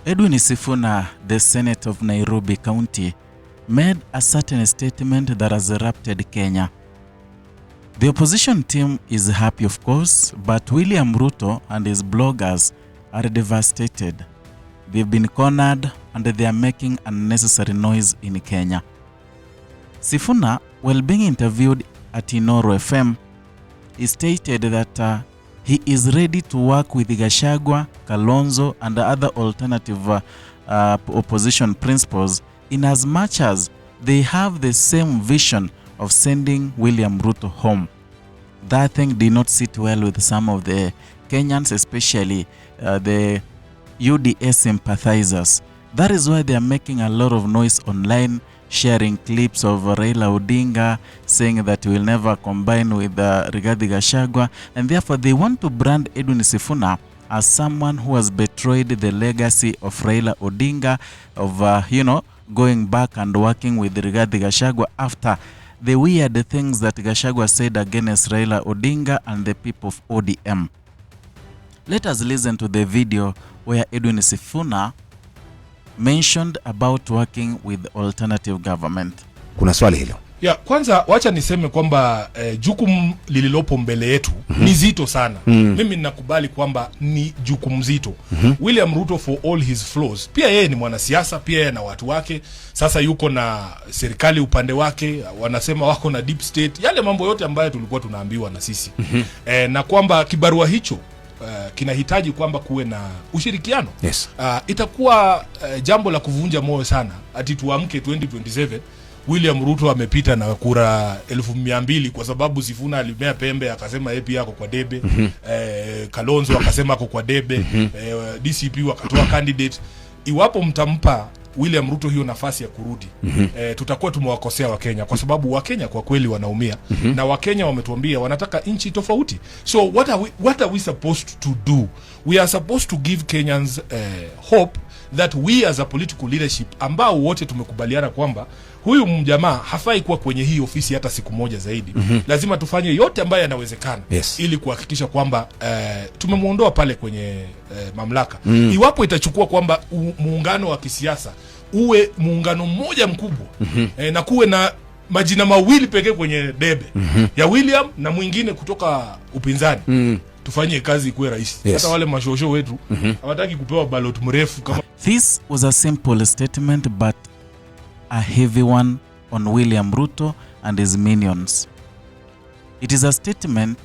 Edwin Sifuna, the Senate of Nairobi County, made a certain statement that has erupted Kenya. The opposition team is happy, of course, but William Ruto and his bloggers are devastated. They've been cornered and they are making unnecessary noise in Kenya. Sifuna, while being interviewed at Inoro FM, he stated that he is ready to work with Gachagua, Kalonzo, and other alternative opposition principals in as much as they have the same vision of sending William Ruto home. That thing did not sit well with some of the Kenyans, especially the UDA sympathizers. That is why they are making a lot of noise online, sharing clips of Raila Odinga saying that he will never combine with Rigathi Gachagua, and therefore they want to brand Edwin Sifuna as someone who has betrayed the legacy of Raila Odinga of going back and working with Rigathi Gachagua after the weird things that Gachagua said against Raila Odinga and the people of ODM. Let us listen to the video where Edwin Sifuna mentioned about working with alternative government. Kuna swali hilo. Kwanza wacha niseme kwamba jukumu lililopo mbele yetu ni zito sana. Mimi ninakubali kwamba ni jukumu zito. William Ruto, for all his flaws, pia yeye ni mwanasiasa, pia yeye na watu wake. Sasa yuko na serikali upande wake, wanasema wako na deep state. Yale mambo yote ambayo tulikuwa tunaambiwa na sisi. Na kwamba kibarua hicho kinahitaji kwamba kuwe na ushirikiano. Yes. Itakuwa jambo la kuvunja moyo sana ati tuamke 2027 William Ruto amepita na kura 1200 kwa sababu Sifuna alimea pembe akasema yeye pia ako kwa debe. Kalonzo akasema ako kwa debe. DCP wakatoa candidate. Iwapo mtampa William Ruto hiyo nafasi ya kurudi, tutakuwa tumewakosea Wakenya, kwa sababu Wakenya kwa kweli wanaumia. Na Wakenya wametuambia wanataka nchi tofauti. So what are we supposed to do? We are supposed to give Kenyans hope that we as a political leadership, ambao wote tumekubaliana kwamba huyu mjamaa hafai kuwa kwenye hii ofisi hata siku moja zaidi. Lazima tufanye yote ambayo yanawezekana, ili kuhakikisha kwamba tumemuondoa pale kwenye mamlaka. Iwapo itachukua kwamba muungano wa kisiasa uwe muungano mmoja mkubwa, na kuwe na majina mawili pekee kwenye debe, ya William na mwingine kutoka upinzani, tufanye kazi kuwe rahisi. Hata wale mashosho wetu hawataki kupewa ballot mrefu kama. This was a simple statement but a heavy one on William Ruto and his minions. It is a statement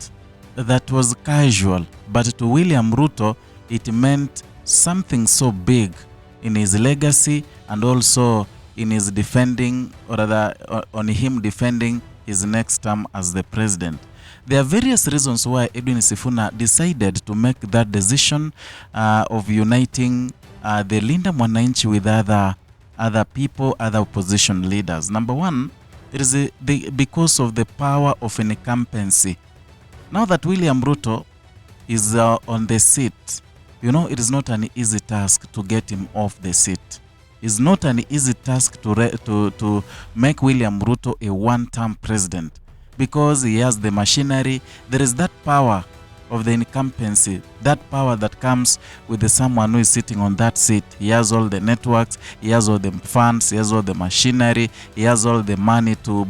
that was casual, but to William Ruto it meant something so big in his legacy and also in his defending, or rather on him defending his next term as the president. There are various reasons why Edwin Sifuna decided to make that decision of uniting the Linda Mwananchi with other people, other opposition leaders. Number one, it is because of the power of incumbency. Now that William Ruto is on the seat, it is not an easy task to get him off the seat. It's not an easy task to make William Ruto a one-term president, because he has the machinery. There is that power of the incumbency, that power that comes with someone who is sitting on that seat. He has all the networks, he has all the funds, he has all the machinery, he has all the money to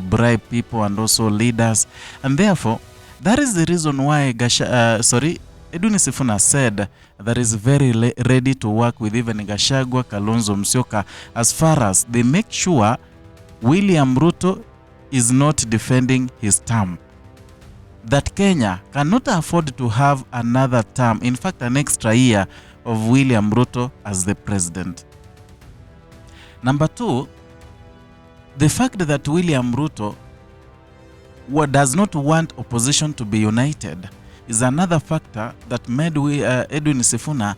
bribe people and also leaders. And therefore, that is the reason why Edwin Sifuna said that is very ready to work with even Gachagua, Kalonzo, Musyoka, as far as they make sure William Ruto is not defending his term. That Kenya cannot afford to have another term, in fact an extra year of William Ruto as the president. Number two, the fact that William Ruto does not want opposition to be united is another factor that made Edwin Sifuna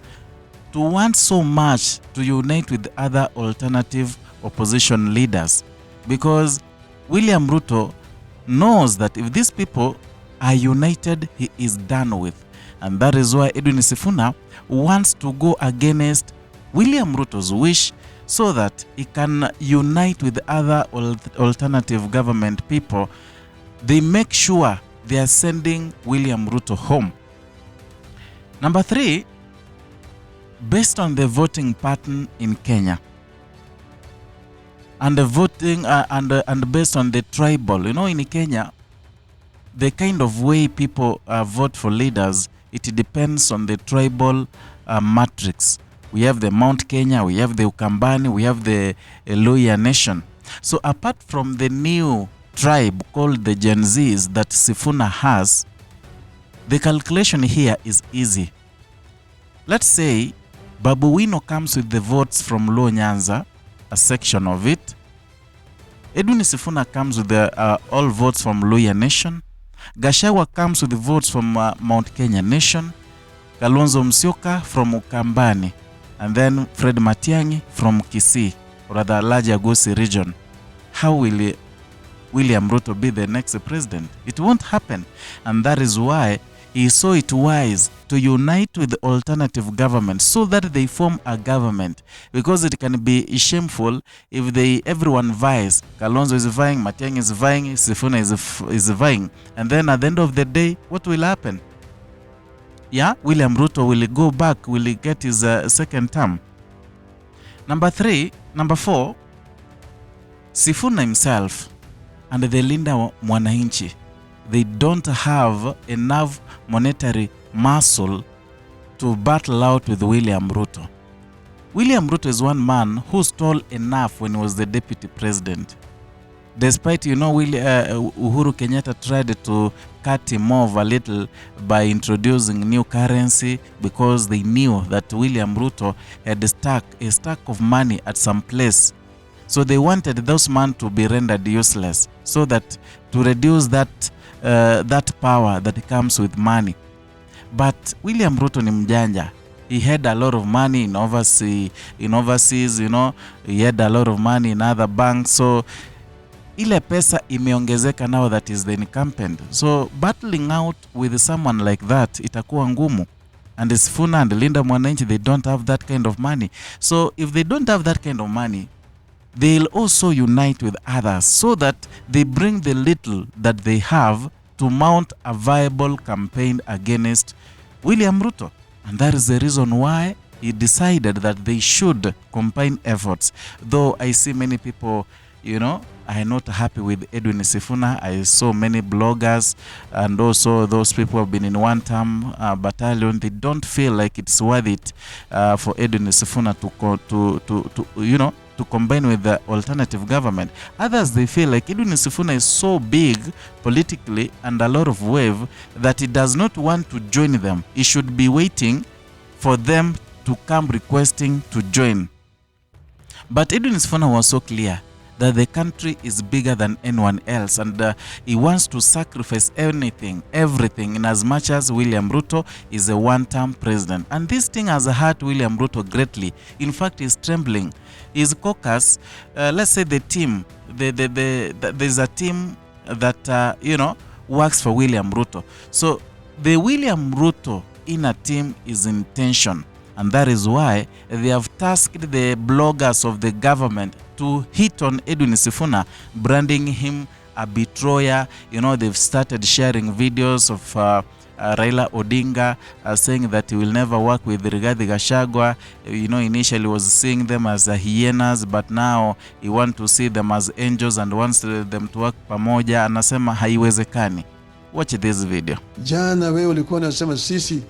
to want so much to unite with other alternative opposition leaders, because William Ruto knows that if these people are united, he is done with. And that is why Edwin Sifuna wants to go against William Ruto's wish so that he can unite with other alternative government people. They make sure they are sending William Ruto home. Number three, based on the voting pattern in Kenya, and the voting and based on the tribal, in Kenya, the kind of way people vote for leaders, it depends on the tribal matrix. We have the Mount Kenya, we have the Ukambani, we have the Luhya nation. So apart from the new tribe called the Gen Zs that Sifuna has, the calculation here is easy. Let's say Babu Wino comes with the votes from Luo Nyanza, a section of it. Edwin Sifuna comes with the all votes from Luhya nation. Gachagua comes with the votes from Mount Kenya nation. Kalonzo Musyoka from Ukambani. And then Fred Matiang'i from Kisii, or rather larger Gusii region. How will William Ruto be the next president? It won't happen. And that is why he saw it wise to unite with the alternative government so that they form a government. Because it can be shameful if everyone vies. Kalonzo is vying, Matiang'i is vying, Sifuna is vying. And then at the end of the day, what will happen? Yeah, William Ruto will go back, will he get his second term? Number 4, Sifuna himself and the Linda Mwananchi, they don't have enough monetary muscle to battle out with William Ruto. William Ruto is one man who stole enough when he was the deputy president. Despite, Uhuru Kenyatta tried to cut him off a little by introducing new currency because they knew that William Ruto had a stack of money at some place. So they wanted those men to be rendered useless so that to reduce that power that comes with money. But William Ruto ni mjanja. He had a lot of money in overseas, he had a lot of money in other banks. So ile pesa imeongezeka now that is the incumbent. So battling out with someone like that itakuwa ngumu. And Sifuna and Linda Mwananchi, they don't have that kind of money. So if they don't have that kind of money, they'll also unite with others so that they bring the little that they have to mount a viable campaign against William Ruto. And that is the reason why he decided that they should combine efforts. Though I see many people, are not happy with Edwin Sifuna. I saw many bloggers and also those people who have been in one-term battalion. They don't feel like it's worth it for Edwin Sifuna to combine with the alternative government. Others, they feel like Edwin Sifuna is so big politically and a lot of wave that he does not want to join them. He should be waiting for them to come requesting to join. But Edwin Sifuna was so clear that the country is bigger than anyone else, and he wants to sacrifice everything in as much as William Ruto is a one-term president. And this thing has hurt William Ruto greatly. In fact, he's trembling. His caucus, let's say the team, there's a team that works for William Ruto. So the William Ruto inner team is in tension. And that is why they have tasked the bloggers of the government to hit on Edwin Sifuna, branding him a betrayer. They've started sharing videos of Raila Odinga saying that he will never work with Rigathi Gachagua. Initially was seeing them as hyenas, but now he wants to see them as angels and wants them to work pamoja. Anasema haiwezekani. Watch this video. Jana wewe ulikuwa unasema sisi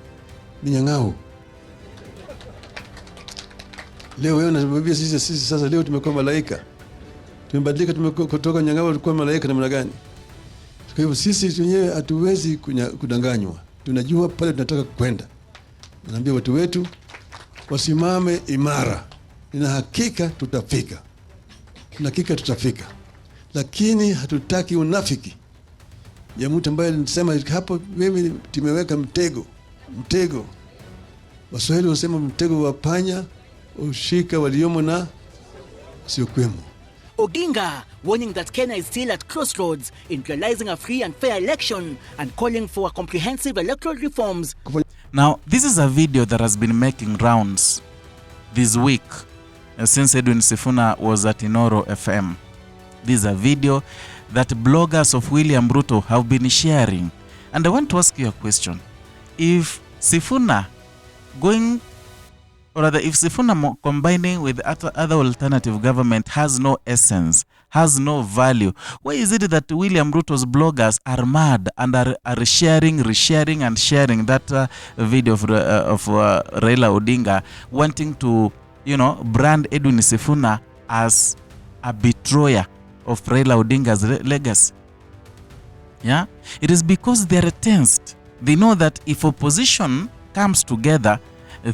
ni nyang'au. Leo wewe unasema sisi sasa leo tumekuwa malaika. Tumebadilika, tumekutoka nyang'au tulikuwa malaika namna gani? Kwa hivyo sisi wenyewe hatuwezi kudanganywa. Tunajua pale tunataka kwenda. Naambia watu wetu wasimame imara. Nina hakika tutafika. Lakini hatutaki unafiki. Ya mtu ambaye anasema hapo mimi tumeweka mtego. Waswahili wanasema mtego wa panya ushika waliomo na sio kwemo. Odinga warning that Kenya is still at crossroads in realizing a free and fair election and calling for comprehensive electoral reforms. Now, this is a video that has been making rounds this week since Edwin Sifuna was at Inoro FM. This is a video that bloggers of William Ruto have been sharing. And I want to ask you a question. If Sifuna going or rather if Sifuna combining with other alternative government has no essence, has no value, why is it that William Ruto's bloggers are mad and are sharing, resharing and sharing that video of Raila Odinga wanting to, brand Edwin Sifuna as a betrayer of Raila Odinga's legacy? Yeah, it is because they are tensed. They know that if opposition comes together,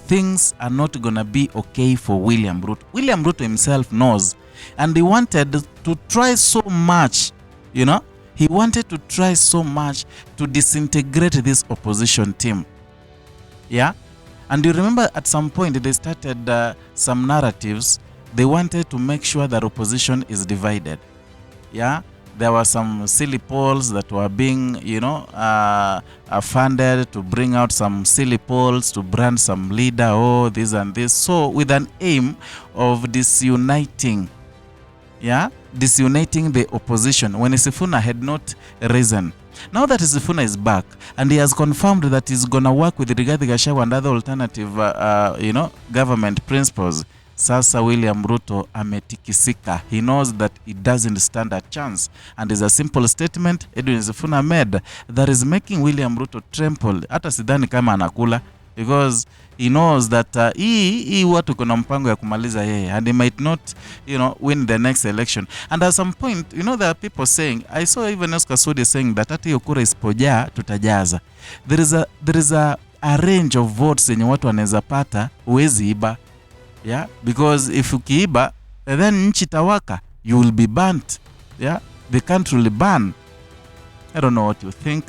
things are not gonna be okay for William Ruto. William Ruto himself knows, and he wanted to try so much, he wanted to try so much to disintegrate this opposition team. Yeah, and you remember at some point they started some narratives. They wanted to make sure that opposition is divided. Yeah, there were some silly polls that were being, funded to bring out some silly polls to brand some leader, this and this. So with an aim of disuniting the opposition when Sifuna had not risen. Now that Sifuna is back and he has confirmed that he's gonna work with Rigathi Gachagua and other alternative, government principles, sasa William Ruto ametikisika. He knows that he doesn't stand a chance, and is a simple statement Edwin Sifuna made that is making William Ruto tremble. Hata sidhani kama anakula, because he knows that hii watu kuna mpango ya kumaliza yeye, and he might not, win the next election. And at some point, there are people saying, I saw even Oscar Sudi saying that hata hiyo kura isipojaa tutajaza. There is a range of votes yenye watu wanaweza pata, huwezi iba. Yeah, because if ukiiba, then nchi tawaka, you will be burnt. Yeah, the country will burn. I don't know what you think.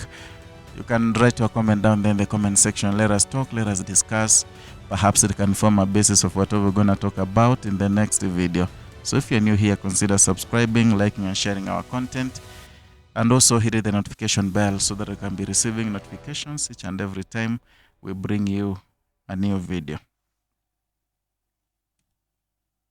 You can write your comment down there in the comment section. Let us talk, let us discuss. Perhaps it can form a basis of what we're going to talk about in the next video. So if you're new here, consider subscribing, liking and sharing our content. And also hit the notification bell so that you can be receiving notifications each and every time we bring you a new video.